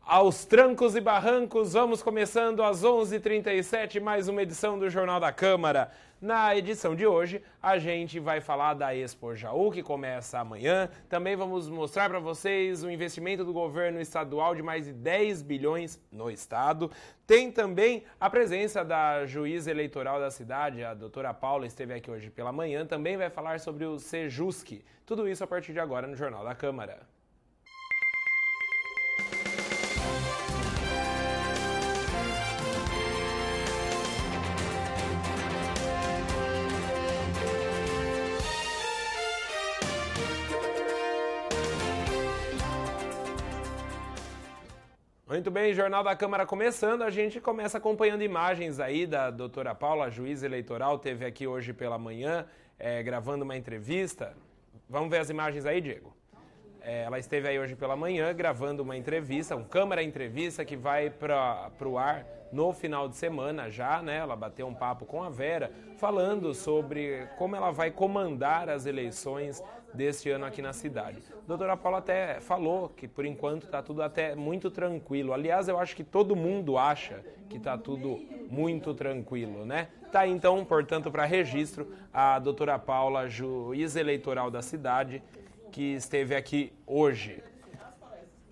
Aos trancos e barrancos, vamos começando às 11h37, mais uma edição do Jornal da Câmara. Na edição de hoje, a gente vai falar da Expo Jaú, que começa amanhã. Também vamos mostrar para vocês o investimento do governo estadual de mais de 10 bilhões no estado. Tem também a presença da juíza eleitoral da cidade, a doutora Paula, esteve aqui hoje pela manhã. Também vai falar sobre o Sejusc. Tudo isso a partir de agora no Jornal da Câmara. Muito bem, Jornal da Câmara começando, a gente começa acompanhando imagens aí da doutora Paula, a juíza eleitoral, teve aqui hoje pela manhã, gravando uma entrevista. Vamos ver as imagens aí, Diego? Ela esteve aí hoje pela manhã gravando uma entrevista, um Câmara Entrevista que vai para o ar no final de semana já, né? Ela bateu um papo com a Vera, falando sobre como ela vai comandar as eleições deste ano aqui na cidade. A doutora Paula até falou que por enquanto está tudo até muito tranquilo. Aliás, eu acho que todo mundo acha que está tudo muito tranquilo, né? Tá aí, então, portanto, para registro, a doutora Paula, juíza eleitoral da cidade, que esteve aqui hoje.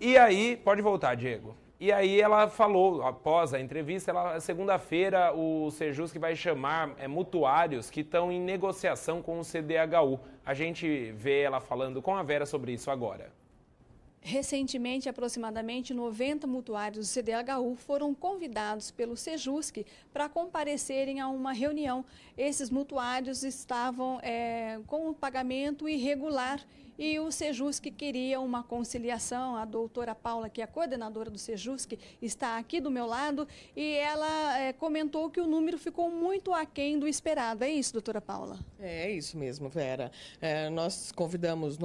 E aí, pode voltar, Diego. E aí ela falou, após a entrevista, segunda-feira o Sejusc vai chamar mutuários que estão em negociação com o CDHU. A gente vê ela falando com a Vera sobre isso agora. Recentemente, aproximadamente 90 mutuários do CDHU foram convidados pelo Sejusc para comparecerem a uma reunião. Esses mutuários estavam com o pagamento irregular e o Sejusc queria uma conciliação. A doutora Paula, que é a coordenadora do Sejusc, está aqui do meu lado e ela comentou que o número ficou muito aquém do esperado. É isso, doutora Paula? É isso mesmo, Vera. Nós convidamos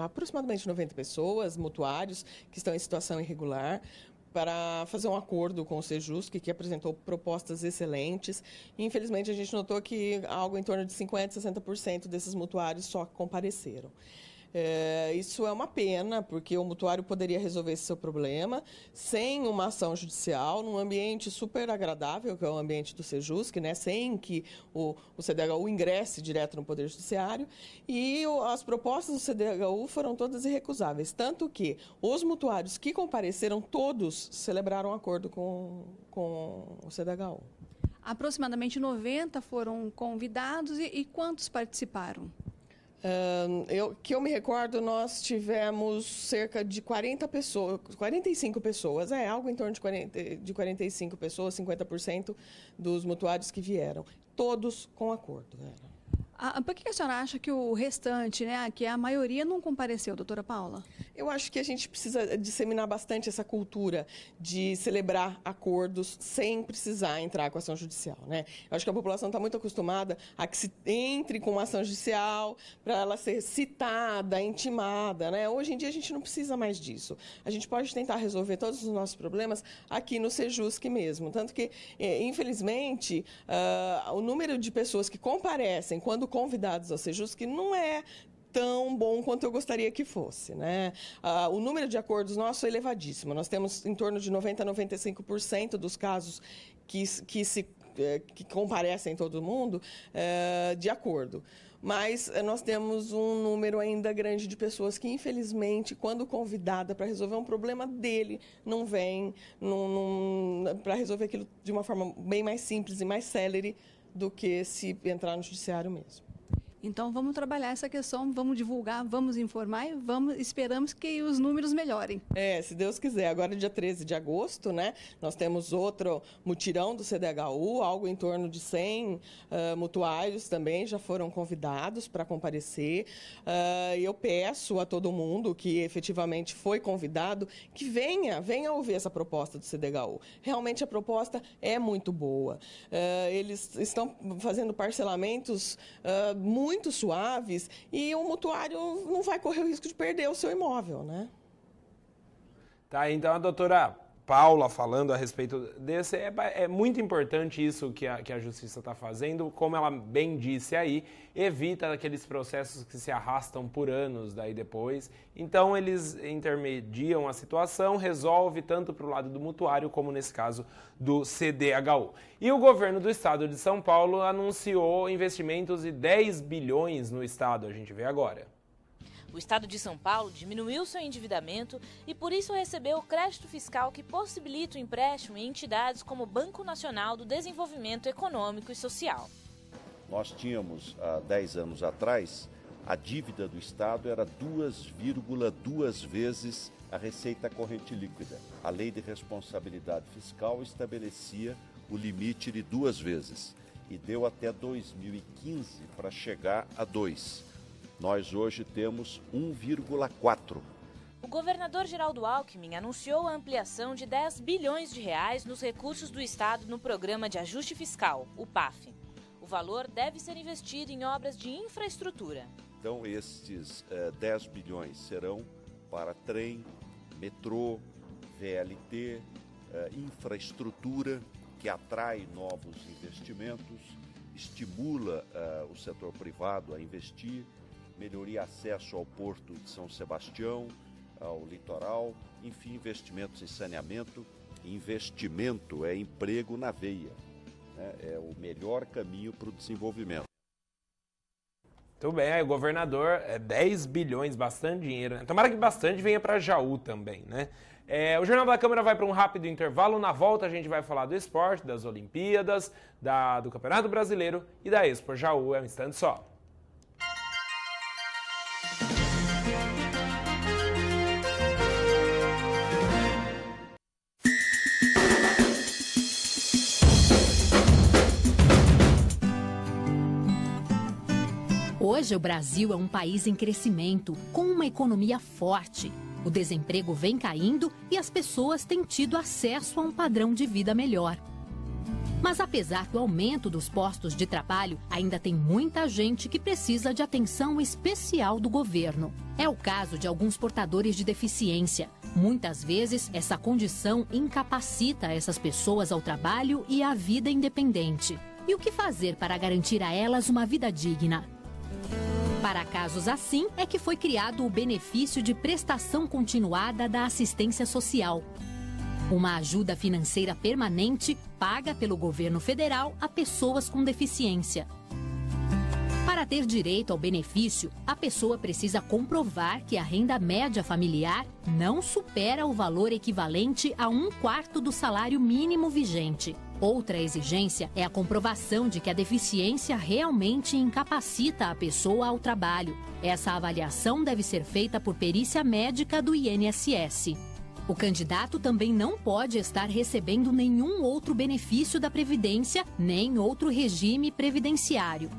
aproximadamente 90 pessoas, mutuários, que estão em situação irregular, para fazer um acordo com o Sejusc, que apresentou propostas excelentes. Infelizmente, a gente notou que algo em torno de 50%, 60% desses mutuários só compareceram. Isso é uma pena, porque o mutuário poderia resolver esse seu problema sem uma ação judicial, num ambiente super agradável, que é o ambiente do Sejusc, né? Sem que o CDHU ingresse direto no Poder Judiciário. E as propostas do CDHU foram todas irrecusáveis, tanto que os mutuários que compareceram, todos celebraram um acordo com o CDHU. Aproximadamente 90 foram convidados e quantos participaram? Que eu me recordo, nós tivemos cerca de 45 pessoas, algo em torno de 45 pessoas, 50% dos mutuários que vieram, todos com acordo. Por que a senhora acha que o restante, né, que a maioria não compareceu, doutora Paula? Eu acho que a gente precisa disseminar bastante essa cultura de celebrar acordos sem precisar entrar com ação judicial, né? Eu acho que a população está muito acostumada a que se entre com uma ação judicial para ela ser citada, intimada, né? Hoje em dia a gente não precisa mais disso. A gente pode tentar resolver todos os nossos problemas aqui no Sejusc mesmo. Tanto que, infelizmente, o número de pessoas que comparecem quando convidados ao Sejusc não é tão bom quanto eu gostaria que fosse, né? O número de acordos nosso é elevadíssimo. Nós temos em torno de 90% a 95% dos casos que comparecem todo mundo de acordo. Mas nós temos um número ainda grande de pessoas que, infelizmente, quando convidada para resolver um problema dele, não vem para resolver aquilo de uma forma bem mais simples e mais célere do que se entrar no judiciário mesmo. Então, vamos trabalhar essa questão, vamos divulgar, vamos informar e esperamos que os números melhorem. Se Deus quiser. Agora, dia 13 de agosto, né, nós temos outro mutirão do CDHU, algo em torno de 100 mutuários também já foram convidados para comparecer. Eu peço a todo mundo que efetivamente foi convidado que venha ouvir essa proposta do CDHU. Realmente a proposta é muito boa. Eles estão fazendo parcelamentos muito suaves e o mutuário não vai correr o risco de perder o seu imóvel, né? Tá, então a doutora Paula falando a respeito desse. É muito importante isso que a Justiça está fazendo. Como ela bem disse aí, evita aqueles processos que se arrastam por anos daí depois. Então, eles intermediam a situação, resolve tanto para o lado do mutuário, como nesse caso do CDHU. E o governo do estado de São Paulo anunciou investimentos de 10 bilhões no estado, a gente vê agora. O estado de São Paulo diminuiu seu endividamento e por isso recebeu o crédito fiscal que possibilita o empréstimo em entidades como o Banco Nacional do Desenvolvimento Econômico e Social. Nós tínhamos, há 10 anos atrás, a dívida do estado era 2,2 vezes a receita corrente líquida. A lei de responsabilidade fiscal estabelecia o limite de 2 vezes e deu até 2015 para chegar a 2. Nós hoje temos 1,4. O governador Geraldo Alckmin anunciou a ampliação de 10 bilhões de reais nos recursos do Estado no Programa de Ajuste Fiscal, o PAF. O valor deve ser investido em obras de infraestrutura. Então, estes 10 bilhões serão para trem, metrô, VLT, infraestrutura, que atrai novos investimentos, estimula o setor privado a investir, melhoria acesso ao Porto de São Sebastião, ao litoral, enfim, investimentos em saneamento. Investimento é emprego na veia, né? É o melhor caminho para o desenvolvimento. Muito bem, aí o governador, 10 bilhões, bastante dinheiro, né? Tomara que bastante venha para Jaú também, né? O Jornal da Câmara vai para um rápido intervalo. Na volta a gente vai falar do esporte, das Olimpíadas, do Campeonato Brasileiro e da Expo Jaú. É um instante só. Hoje, o Brasil é um país em crescimento, com uma economia forte. O desemprego vem caindo e as pessoas têm tido acesso a um padrão de vida melhor. Mas apesar do aumento dos postos de trabalho, ainda tem muita gente que precisa de atenção especial do governo. É o caso de alguns portadores de deficiência. Muitas vezes, essa condição incapacita essas pessoas ao trabalho e à vida independente. E o que fazer para garantir a elas uma vida digna? Para casos assim, é que foi criado o benefício de prestação continuada da assistência social. Uma ajuda financeira permanente paga pelo governo federal a pessoas com deficiência. Para ter direito ao benefício, a pessoa precisa comprovar que a renda média familiar não supera o valor equivalente a 1/4 do salário mínimo vigente. Outra exigência é a comprovação de que a deficiência realmente incapacita a pessoa ao trabalho. Essa avaliação deve ser feita por perícia médica do INSS. O candidato também não pode estar recebendo nenhum outro benefício da Previdência, nem outro regime previdenciário.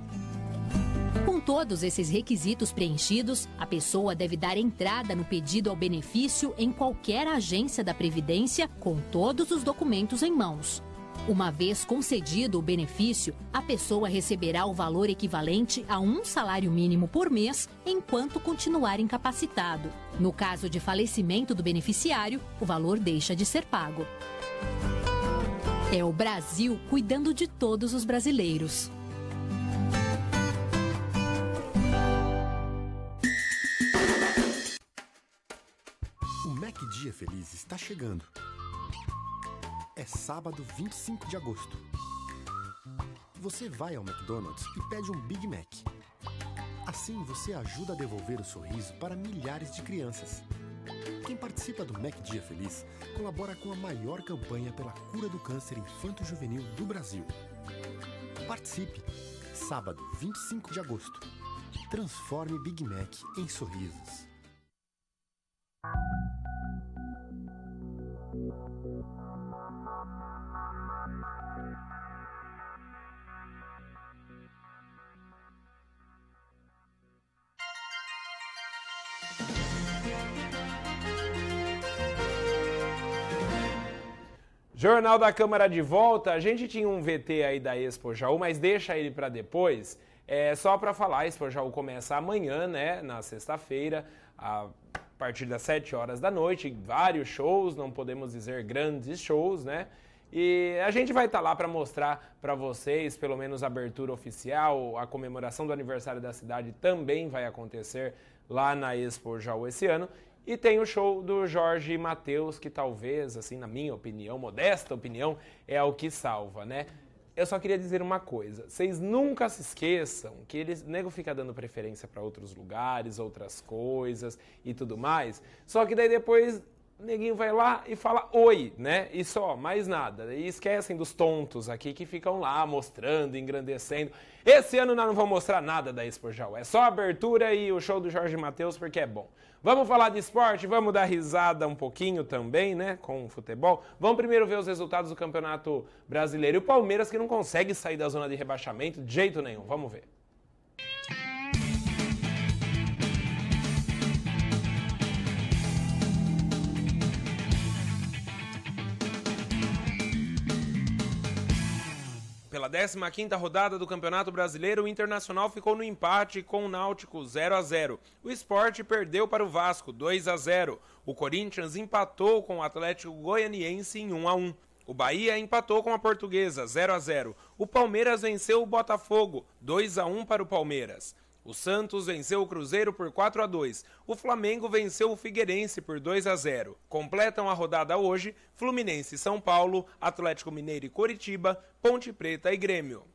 Com todos esses requisitos preenchidos, a pessoa deve dar entrada no pedido ao benefício em qualquer agência da Previdência com todos os documentos em mãos. Uma vez concedido o benefício, a pessoa receberá o valor equivalente a 1 salário mínimo por mês enquanto continuar incapacitado. No caso de falecimento do beneficiário, o valor deixa de ser pago. É o Brasil cuidando de todos os brasileiros. O Mac Dia Feliz está chegando. É sábado 25 de agosto. Você vai ao McDonald's e pede um Big Mac. Assim você ajuda a devolver o sorriso para milhares de crianças. Quem participa do Mac Dia Feliz colabora com a maior campanha pela cura do câncer infanto-juvenil do Brasil. Participe! Sábado 25 de agosto. Transforme Big Mac em sorrisos. Jornal da Câmara de volta. A gente tinha um VT aí da Expo Jaú, mas deixa ele para depois. Só para falar, a Expo Jaú começa amanhã, né, na sexta-feira. partir das 7 horas da noite, vários shows, não podemos dizer grandes shows, né? E a gente vai estar lá para mostrar para vocês, pelo menos a abertura oficial, a comemoração do aniversário da cidade também vai acontecer lá na Expo Jaú esse ano. E tem o show do Jorge Mateus, que talvez, assim, na minha opinião, modesta opinião, é o que salva, né? Eu só queria dizer uma coisa, vocês nunca se esqueçam que o nego fica dando preferência para outros lugares, outras coisas e tudo mais, só que daí depois o neguinho vai lá e fala oi, né? E só, mais nada. E esquecem dos tontos aqui que ficam lá mostrando, engrandecendo. Esse ano nós não vamos mostrar nada da Expo Jaú, é só a abertura e o show do Jorge Mateus porque é bom. Vamos falar de esporte, vamos dar risada um pouquinho também, né, com o futebol. Vamos primeiro ver os resultados do Campeonato Brasileiro. E o Palmeiras que não consegue sair da zona de rebaixamento de jeito nenhum. Vamos ver. Pela 15ª rodada do Campeonato Brasileiro, o Internacional ficou no empate com o Náutico 0-0. O Sport perdeu para o Vasco 2-0. O Corinthians empatou com o Atlético Goianiense em 1-1. O Bahia empatou com a Portuguesa 0-0. O Palmeiras venceu o Botafogo 2-1 para o Palmeiras. O Santos venceu o Cruzeiro por 4-2. O Flamengo venceu o Figueirense por 2-0. Completam a rodada hoje Fluminense e São Paulo, Atlético Mineiro e Coritiba, Ponte Preta e Grêmio.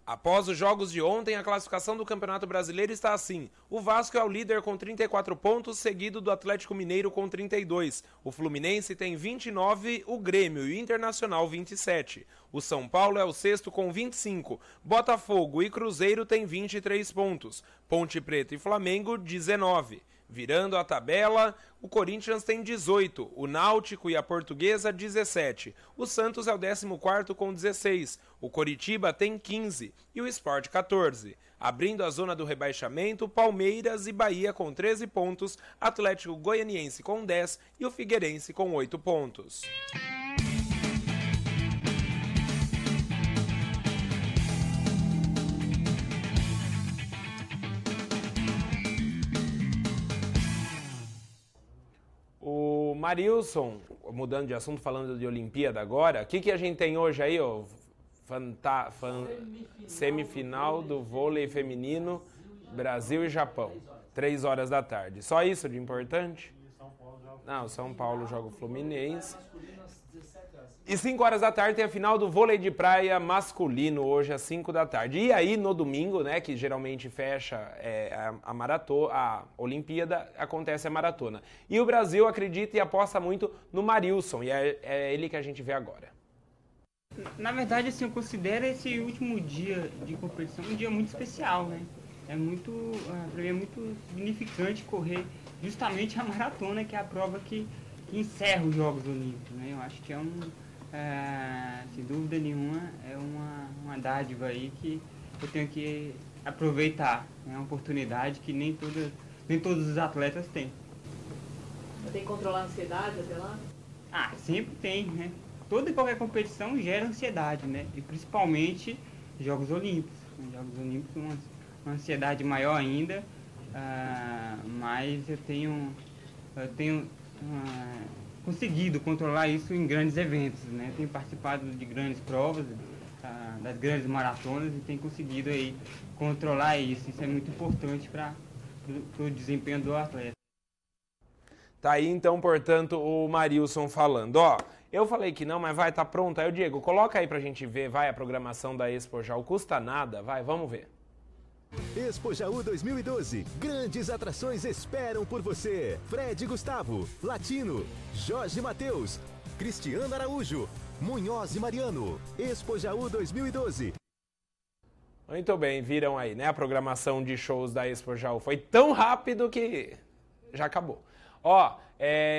Após os jogos de ontem, a classificação do Campeonato Brasileiro está assim. O Vasco é o líder com 34 pontos, seguido do Atlético Mineiro com 32. O Fluminense tem 29, o Grêmio e o Internacional 27. O São Paulo é o sexto com 25. Botafogo e Cruzeiro têm 23 pontos. Ponte Preta e Flamengo, 19. Virando a tabela, o Corinthians tem 18, o Náutico e a Portuguesa 17, o Santos é o 14º com 16, o Coritiba tem 15 e o Sport 14. Abrindo a zona do rebaixamento, Palmeiras e Bahia com 13 pontos, Atlético Goianiense com 10 e o Figueirense com 8 pontos. O Marilson, mudando de assunto, falando de Olimpíada agora, o que a gente tem hoje aí, ó? Semifinal do vôlei feminino, Brasil e Japão, 3 horas da tarde. Só isso de importante? Não, São Paulo joga o Fluminense. E 5 horas da tarde tem a final do vôlei de praia masculino, hoje às 5 da tarde. E aí, no domingo, né, que geralmente fecha a maratona, a Olimpíada, acontece a maratona. E o Brasil acredita e aposta muito no Marilson, e é ele que a gente vê agora. Na verdade, assim, eu considero esse último dia de competição um dia muito especial, né? Para mim é muito significante correr justamente a maratona, que é a prova que encerra os Jogos Olímpicos, né? Eu acho que sem dúvida nenhuma, é uma dádiva aí que eu tenho que aproveitar. É uma oportunidade que nem todos os atletas têm. Tem que controlar a ansiedade até lá? Sempre tem, né? Toda e qualquer competição gera ansiedade, né? E principalmente Jogos Olímpicos. Jogos Olímpicos uma ansiedade maior ainda, mas eu tenho conseguido controlar isso em grandes eventos, né? Tenho participado de grandes provas, das grandes maratonas e tenho conseguido aí controlar isso. Isso é muito importante para o desempenho do atleta. Tá aí então, portanto, o Marilson falando. Ó, eu falei que não, mas vai, tá pronto. Aí o Diego, coloca aí pra gente ver, vai, a programação da Expo Jaú. Custa nada, vai, vamos ver. Expo Jaú 2012. Grandes atrações esperam por você. Fred Gustavo, Latino, Jorge Mateus, Cristiano Araújo, Munhoz e Mariano. Expo Jaú 2012. Muito bem, viram aí, né? A programação de shows da Expo Jaú foi tão rápido que já acabou. Ó,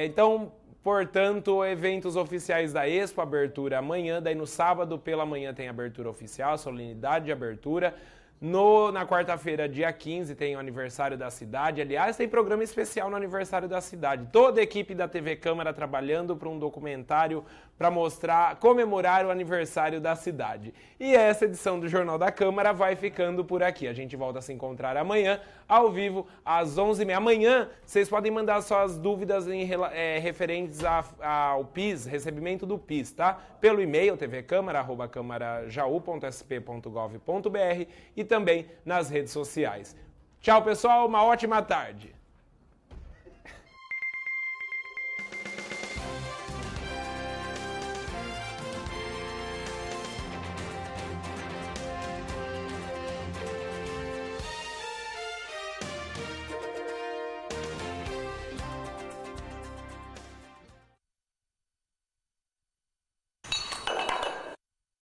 então, portanto, eventos oficiais da Expo, abertura amanhã, daí no sábado pela manhã tem abertura oficial, solenidade de abertura. Na quarta-feira, dia 15, tem o aniversário da cidade. Aliás, tem programa especial no aniversário da cidade. Toda a equipe da TV Câmara trabalhando para um documentário para comemorar o aniversário da cidade. E essa edição do Jornal da Câmara vai ficando por aqui. A gente volta a se encontrar amanhã, ao vivo, às 11h30. Amanhã, vocês podem mandar suas dúvidas referentes ao PIS, recebimento do PIS, tá? Pelo e-mail, tvcamara@camarajaú.sp.gov.br e também nas redes sociais. Tchau, pessoal, uma ótima tarde.